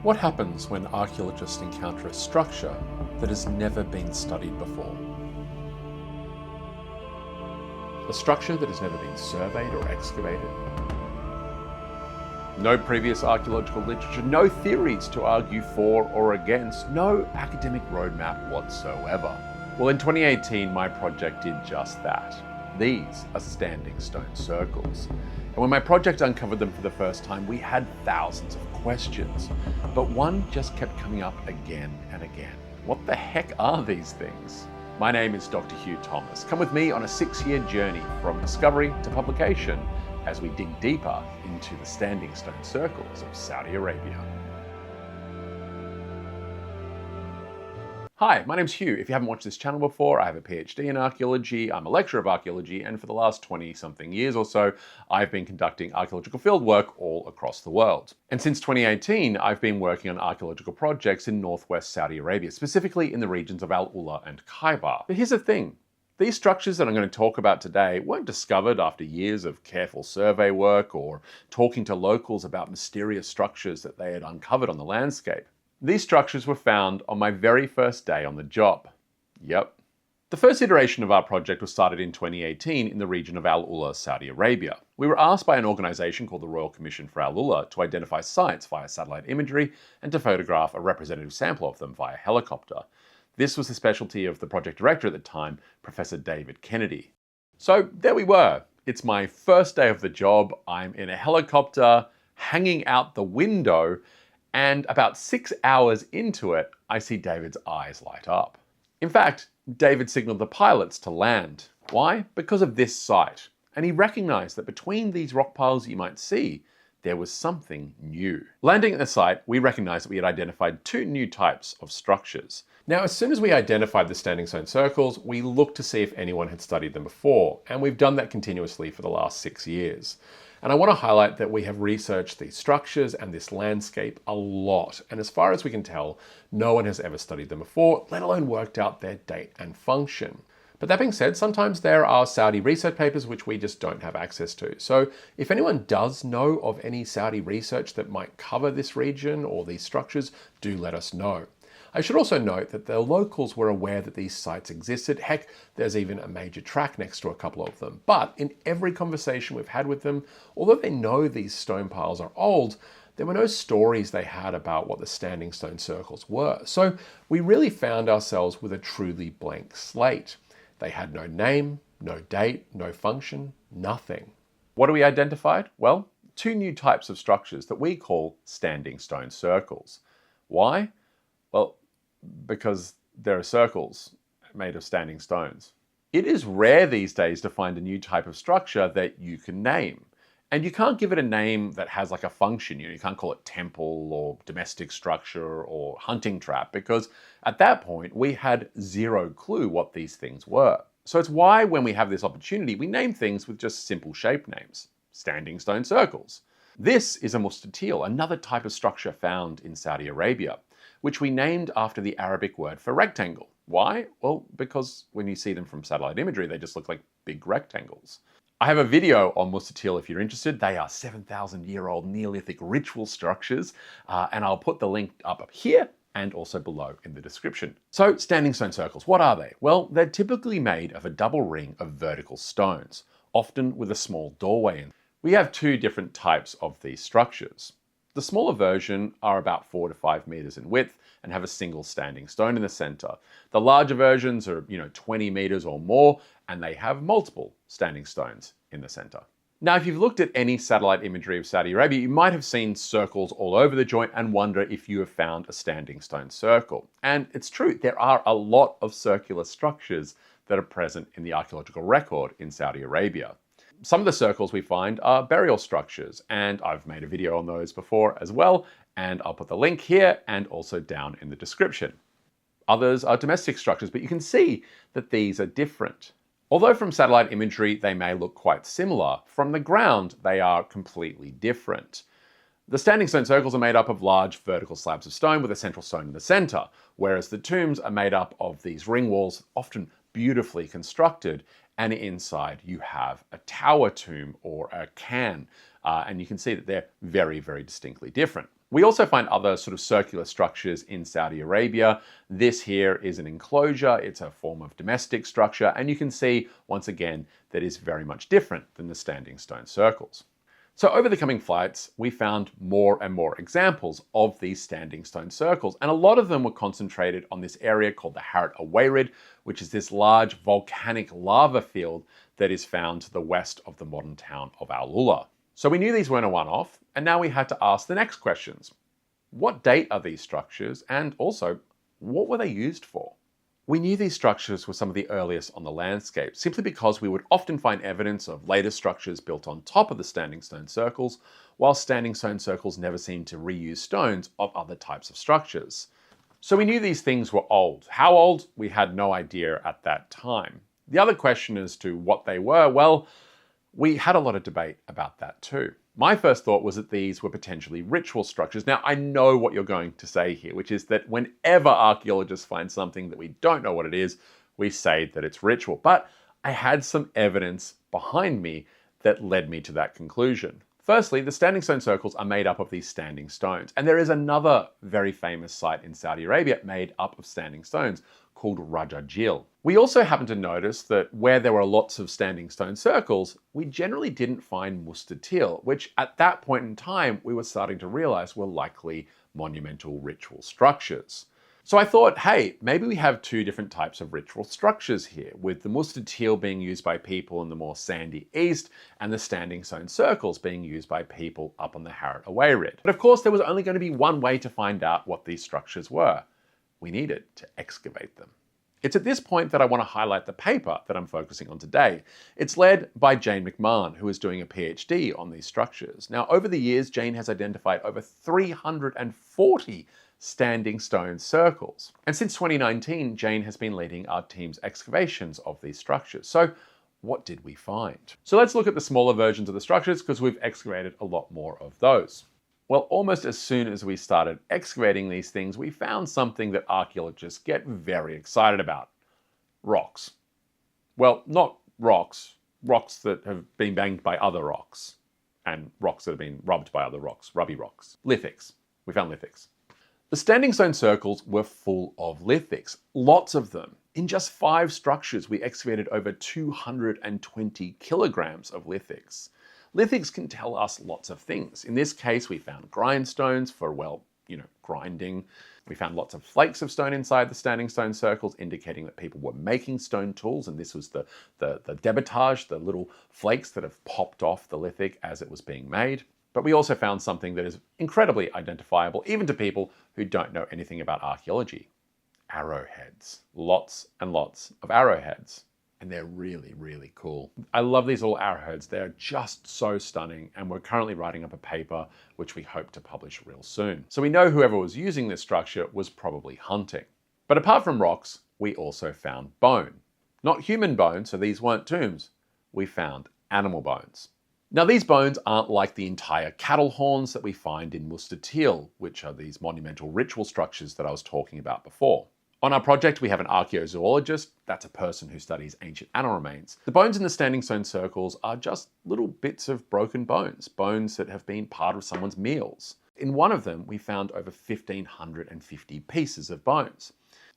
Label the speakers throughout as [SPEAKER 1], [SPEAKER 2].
[SPEAKER 1] What happens when archaeologists encounter a structure that has never been studied before? A structure that has never been surveyed or excavated? No previous archaeological literature, no theories to argue for or against, no academic roadmap whatsoever. Well, in 2018, my project did just that. These are standing stone circles. And when my project uncovered them for the first time, we had thousands of questions, but one just kept coming up again and again. What the heck are these things? My name is Dr. Hugh Thomas. Come with me on a 6-year journey from discovery to publication as we dig deeper into the standing stone circles of Saudi Arabia. Hi, my name's Hugh. If you haven't watched this channel before, I have a PhD in archaeology. I'm a lecturer of archaeology, and for the last 20-something years or so, I've been conducting archaeological fieldwork all across the world. And since 2018, I've been working on archaeological projects in northwest Saudi Arabia, specifically in the regions of AlUla and Khaybar. But here's the thing. These structures that I'm going to talk about today weren't discovered after years of careful survey work or talking to locals about mysterious structures that they had uncovered on the landscape. These structures were found on my very first day on the job. Yep. The first iteration of our project was started in 2018 in the region of AlUla, Saudi Arabia. We were asked by an organization called the Royal Commission for AlUla to identify sites via satellite imagery and to photograph a representative sample of them via helicopter. This was the specialty of the project director at the time, Professor David Kennedy. So there we were. It's my first day of the job. I'm in a helicopter, hanging out the window, and about 6 hours into it, I see David's eyes light up. In fact, David signaled the pilots to land. Why? Because of this site. And he recognized that between these rock piles you might see, there was something new. Landing at the site, we recognized that we had identified 2 new types of structures. Now, as soon as we identified the standing stone circles, we looked to see if anyone had studied them before, and we've done that continuously for the last 6 years. And I want to highlight that we have researched these structures and this landscape a lot. And as far as we can tell, no one has ever studied them before, let alone worked out their date and function. But that being said, sometimes there are Saudi research papers which we just don't have access to. So if anyone does know of any Saudi research that might cover this region or these structures, do let us know. I should also note that the locals were aware that these sites existed. Heck, there's even a major track next to a couple of them. But in every conversation we've had with them, although they know these stone piles are old, there were no stories they had about what the standing stone circles were. So we really found ourselves with a truly blank slate. They had no name, no date, no function, nothing. What we identified? Well, 2 new types of structures that we call standing stone circles. Why? Well, because there are circles made of standing stones. It is rare these days to find a new type of structure that you can name. And you can't give it a name that has like a function. You can't call it temple or domestic structure or hunting trap, because at that point we had 0 clue what these things were. So it's why when we have this opportunity, we name things with just simple shape names. Standing stone circles. This is a mustatil, another type of structure found in Saudi Arabia, which we named after the Arabic word for rectangle. Why? Well, because when you see them from satellite imagery, they just look like big rectangles. I have a video on mustatil if you're interested. They are 7,000-year-old Neolithic ritual structures, and I'll put the link up here and also below in the description. So, standing stone circles, what are they? Well, they're typically made of a double ring of vertical stones, often with a small doorway in. We have 2 different types of these structures. The smaller version are about 4 to 5 meters in width and have a single standing stone in the center. The larger versions are, 20 meters or more, and they have multiple standing stones in the center. Now, if you've looked at any satellite imagery of Saudi Arabia, you might have seen circles all over the joint and wonder if you have found a standing stone circle. And it's true, there are a lot of circular structures that are present in the archaeological record in Saudi Arabia. Some of the circles we find are burial structures, and I've made a video on those before as well, and I'll put the link here and also down in the description. Others are domestic structures, but you can see that these are different. Although from satellite imagery they may look quite similar, from the ground they are completely different. The standing stone circles are made up of large vertical slabs of stone with a central stone in the center, whereas the tombs are made up of these ring walls, often beautifully constructed, and inside you have a tower tomb or a cairn, and you can see that they're very, very distinctly different. We also find other sort of circular structures in Saudi Arabia. This here is an enclosure. It's a form of domestic structure. And you can see, once again, that is very much different than the standing stone circles. So over the coming flights, we found more and more examples of these standing stone circles. And a lot of them were concentrated on this area called the Harat Awarid, which is this large volcanic lava field that is found to the west of the modern town of AlUla. So we knew these weren't a one-off, and now we had to ask the next questions. What date are these structures? And also, what were they used for? We knew these structures were some of the earliest on the landscape, simply because we would often find evidence of later structures built on top of the standing stone circles, while standing stone circles never seemed to reuse stones of other types of structures. So we knew these things were old. How old? We had no idea at that time. The other question as to what they were, well, we had a lot of debate about that too. My first thought was that these were potentially ritual structures. Now, I know what you're going to say here, which is that whenever archaeologists find something that we don't know what it is, we say that it's ritual. But I had some evidence behind me that led me to that conclusion. Firstly, the standing stone circles are made up of these standing stones. And there is another very famous site in Saudi Arabia made up of standing stones called Rajajil. We also happen to notice that where there were lots of standing stone circles, we generally didn't find mustatil, which at that point in time, we were starting to realize were likely monumental ritual structures. So I thought, hey, maybe we have two different types of ritual structures here, with the mustatil being used by people in the more sandy east, and the standing stone circles being used by people up on the Harat Awarid. But of course, there was only going to be one way to find out what these structures were. We needed to excavate them. It's at this point that I want to highlight the paper that I'm focusing on today. It's led by Jane McMahon, who is doing a PhD on these structures. Now, over the years, Jane has identified over 340 standing stone circles. And since 2019, Jane has been leading our team's excavations of these structures. So what did we find? So let's look at the smaller versions of the structures, because we've excavated a lot more of those. Well, almost as soon as we started excavating these things, we found something that archaeologists get very excited about. Rocks. Well, not rocks. Rocks that have been banged by other rocks. And rocks that have been rubbed by other rocks. Rubby rocks. Lithics. We found lithics. The standing stone circles were full of lithics. Lots of them. In just 5 structures, we excavated over 220 kilograms of lithics. Lithics can tell us lots of things. In this case, we found grindstones for, well, grinding. We found lots of flakes of stone inside the standing stone circles, indicating that people were making stone tools, and this was the debitage, the little flakes that have popped off the lithic as it was being made. But we also found something that is incredibly identifiable, even to people who don't know anything about archaeology. Arrowheads. Lots and lots of arrowheads. And they're really, really cool. I love these little arrowheads. They're just so stunning. And we're currently writing up a paper, which we hope to publish real soon. So we know whoever was using this structure was probably hunting. But apart from rocks, we also found bone. Not human bone, so these weren't tombs. We found animal bones. Now, these bones aren't like the entire cattle horns that we find in Mustatil, which are these monumental ritual structures that I was talking about before. On our project, we have an archaeozoologist. That's a person who studies ancient animal remains. The bones in the standing stone circles are just little bits of broken bones, bones that have been part of someone's meals. In one of them, we found over 1,550 pieces of bones.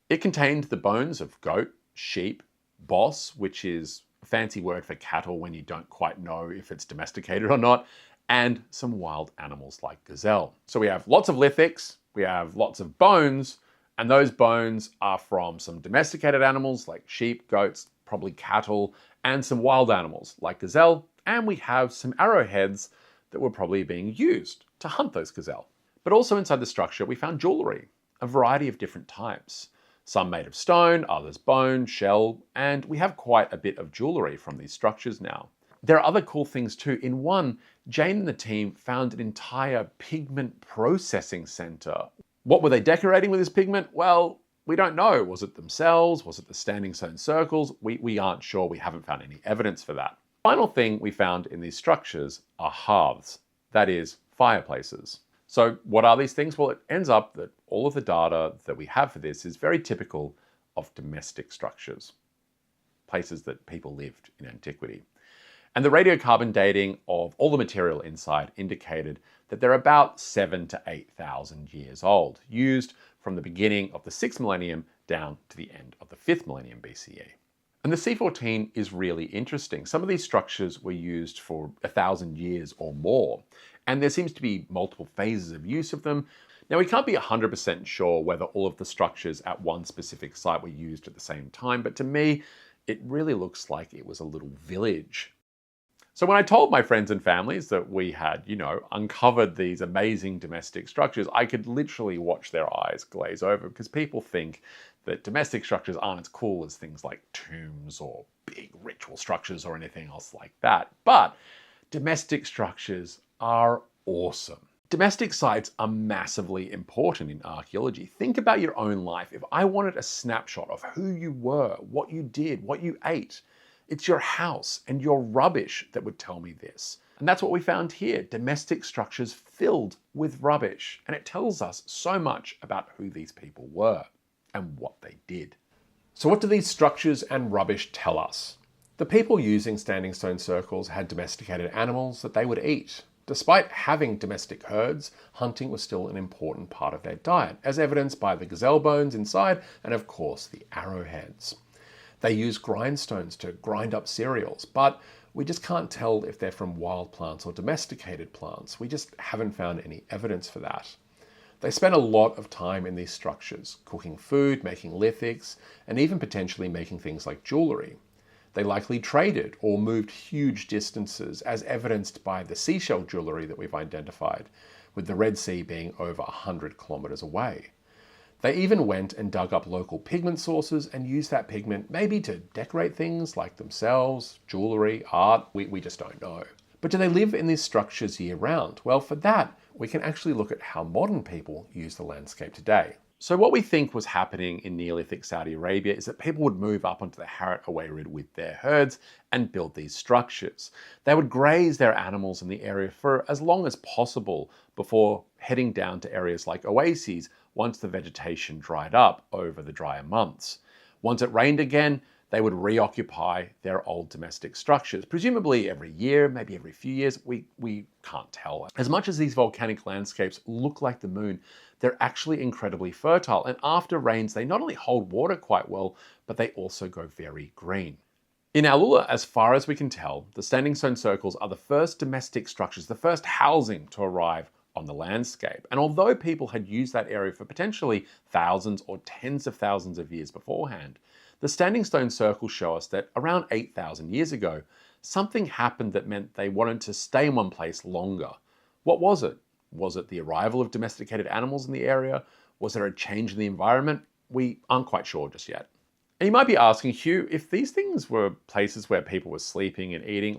[SPEAKER 1] It contained the bones of goat, sheep, bos, which is a fancy word for cattle when you don't quite know if it's domesticated or not, and some wild animals like gazelle. So we have lots of lithics, we have lots of bones, and those bones are from some domesticated animals like sheep, goats, probably cattle, and some wild animals like gazelle. And we have some arrowheads that were probably being used to hunt those gazelle. But also inside the structure, we found jewelry, a variety of different types. Some made of stone, others bone, shell, and we have quite a bit of jewelry from these structures now. There are other cool things too. In one, Jane and the team found an entire pigment processing center. What were they decorating with this pigment? Well, we don't know. Was it themselves? Was it the standing stone circles? We aren't sure. We haven't found any evidence for that. Final thing we found in these structures are hearths, that is, fireplaces. So what are these things? Well, it ends up that all of the data that we have for this is very typical of domestic structures, places that people lived in antiquity. And the radiocarbon dating of all the material inside indicated that they're about 7,000 to 8,000 years old, used from the beginning of the 6th millennium down to the end of the 5th millennium BCE. And the C14 is really interesting. Some of these structures were used for 1,000 years or more, and there seems to be multiple phases of use of them. Now, we can't be 100% sure whether all of the structures at one specific site were used at the same time, but to me, it really looks like it was a little village. So when I told my friends and families that we had, uncovered these amazing domestic structures, I could literally watch their eyes glaze over, because people think that domestic structures aren't as cool as things like tombs or big ritual structures or anything else like that. But domestic structures are awesome. Domestic sites are massively important in archaeology. Think about your own life. If I wanted a snapshot of who you were, what you did, what you ate, it's your house and your rubbish that would tell me this. And that's what we found here, domestic structures filled with rubbish. And it tells us so much about who these people were and what they did. So what do these structures and rubbish tell us? The people using standing stone circles had domesticated animals that they would eat. Despite having domestic herds, hunting was still an important part of their diet, as evidenced by the gazelle bones inside and, of course, the arrowheads. They use grindstones to grind up cereals, but we just can't tell if they're from wild plants or domesticated plants. We just haven't found any evidence for that. They spent a lot of time in these structures, cooking food, making lithics, and even potentially making things like jewelry. They likely traded or moved huge distances, as evidenced by the seashell jewelry that we've identified, with the Red Sea being over 100 kilometers away. They even went and dug up local pigment sources and used that pigment maybe to decorate things like themselves, jewelry, art, we just don't know. But do they live in these structures year round? Well, for that, we can actually look at how modern people use the landscape today. So what we think was happening in Neolithic Saudi Arabia is that people would move up onto the Harat-Awarid with their herds and build these structures. They would graze their animals in the area for as long as possible before heading down to areas like oases once the vegetation dried up over the drier months. Once it rained again, they would reoccupy their old domestic structures, presumably every year, maybe every few years, we can't tell. As much as these volcanic landscapes look like the moon, they're actually incredibly fertile, and after rains, they not only hold water quite well, but they also go very green. In AlUla, as far as we can tell, the standing stone circles are the first domestic structures, the first housing to arrive on the landscape. And although people had used that area for potentially thousands or tens of thousands of years beforehand, the standing stone circles show us that around 8,000 years ago, something happened that meant they wanted to stay in one place longer. What was it? Was it the arrival of domesticated animals in the area? Was there a change in the environment? We aren't quite sure just yet. And you might be asking, Hugh, if these things were places where people were sleeping and eating,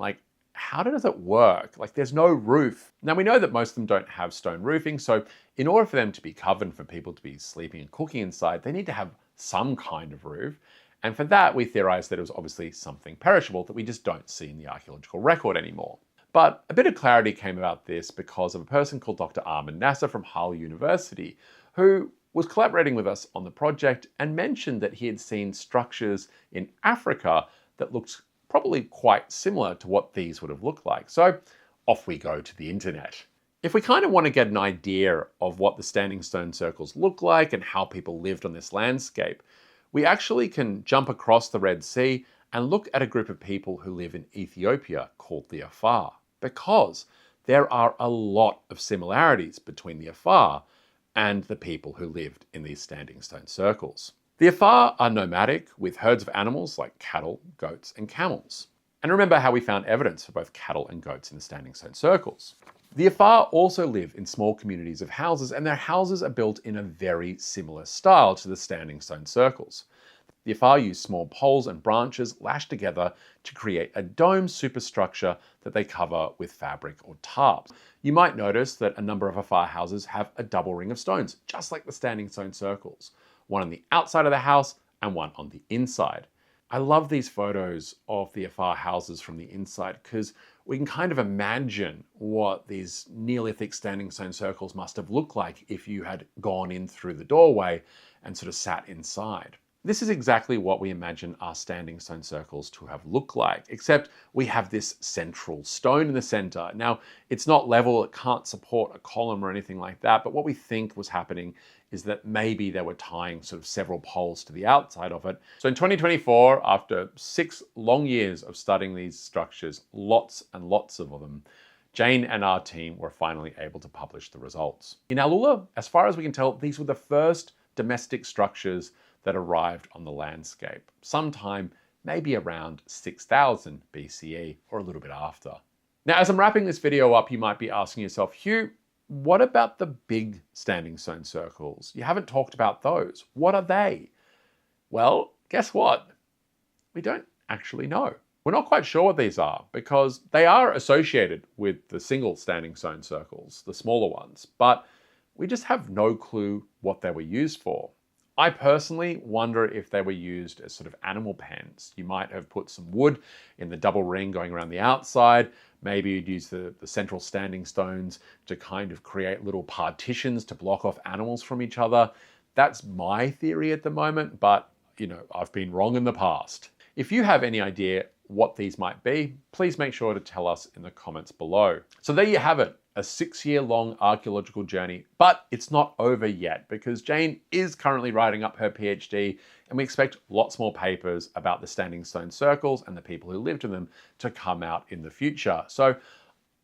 [SPEAKER 1] how does it work? There's no roof. Now, we know that most of them don't have stone roofing, so in order for them to be covered, for people to be sleeping and cooking inside, they need to have some kind of roof. And for that, we theorize that it was obviously something perishable that we just don't see in the archaeological record anymore. But a bit of clarity came about this because of a person called Dr. Armin Nasser from Hull University, who was collaborating with us on the project and mentioned that he had seen structures in Africa that looked probably quite similar to what these would have looked like. So off we go to the internet. If we kind of want to get an idea of what the standing stone circles look like and how people lived on this landscape, we actually can jump across the Red Sea and look at a group of people who live in Ethiopia called the Afar, because there are a lot of similarities between the Afar and the people who lived in these standing stone circles. The Afar are nomadic, with herds of animals like cattle, goats, and camels. And remember how we found evidence for both cattle and goats in the standing stone circles. The Afar also live in small communities of houses, and their houses are built in a very similar style to the standing stone circles. The Afar use small poles and branches lashed together to create a dome superstructure that they cover with fabric or tarps. You might notice that a number of Afar houses have a double ring of stones, just like the standing stone circles. One on the outside of the house and one on the inside. I love these photos of the Afar houses from the inside because we can kind of imagine what these Neolithic standing stone circles must have looked like if you had gone in through the doorway and sort of sat inside. This is exactly what we imagine our standing stone circles to have looked like, except we have this central stone in the center. Now, it's not level, it can't support a column or anything like that, but what we think was happening is that maybe they were tying sort of several poles to the outside of it. So in 2024, after 6 long years of studying these structures, lots and lots of them, Jane and our team were finally able to publish the results. In AlUla, as far as we can tell, these were the first domestic structures that arrived on the landscape, sometime maybe around 6000 BCE or a little bit after. Now, as I'm wrapping this video up, you might be asking yourself, Hugh, what about the big standing stone circles? You haven't talked about those. What are they? Well, guess what? We don't actually know. We're not quite sure what these are because they are associated with the single standing stone circles, the smaller ones, but we just have no clue what they were used for. I personally wonder if they were used as sort of animal pens. You might have put some wood in the double ring going around the outside. Maybe you'd use the central standing stones to kind of create little partitions to block off animals from each other. That's my theory at the moment, but I've been wrong in the past. If you have any idea what these might be, please make sure to tell us in the comments below. So there you have it, a 6-year-long archaeological journey, but it's not over yet because Jane is currently writing up her PhD and we expect lots more papers about the standing stone circles and the people who lived in them to come out in the future. So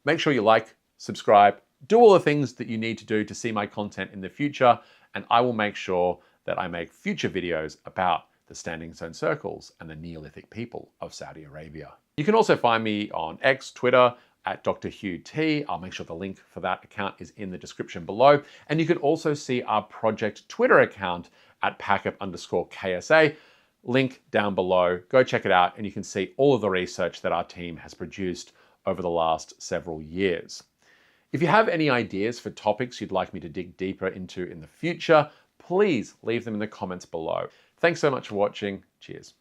[SPEAKER 1] make sure you like, subscribe, do all the things that you need to do to see my content in the future, and I will make sure that I make future videos about the standing stone circles and the Neolithic people of Saudi Arabia. You can also find me on X, Twitter, at Dr. Hugh T. I'll make sure the link for that account is in the description below. And you can also see our project Twitter account at packup_KSA. Link down below. Go check it out and you can see all of the research that our team has produced over the last several years. If you have any ideas for topics you'd like me to dig deeper into in the future, please leave them in the comments below. Thanks so much for watching. Cheers.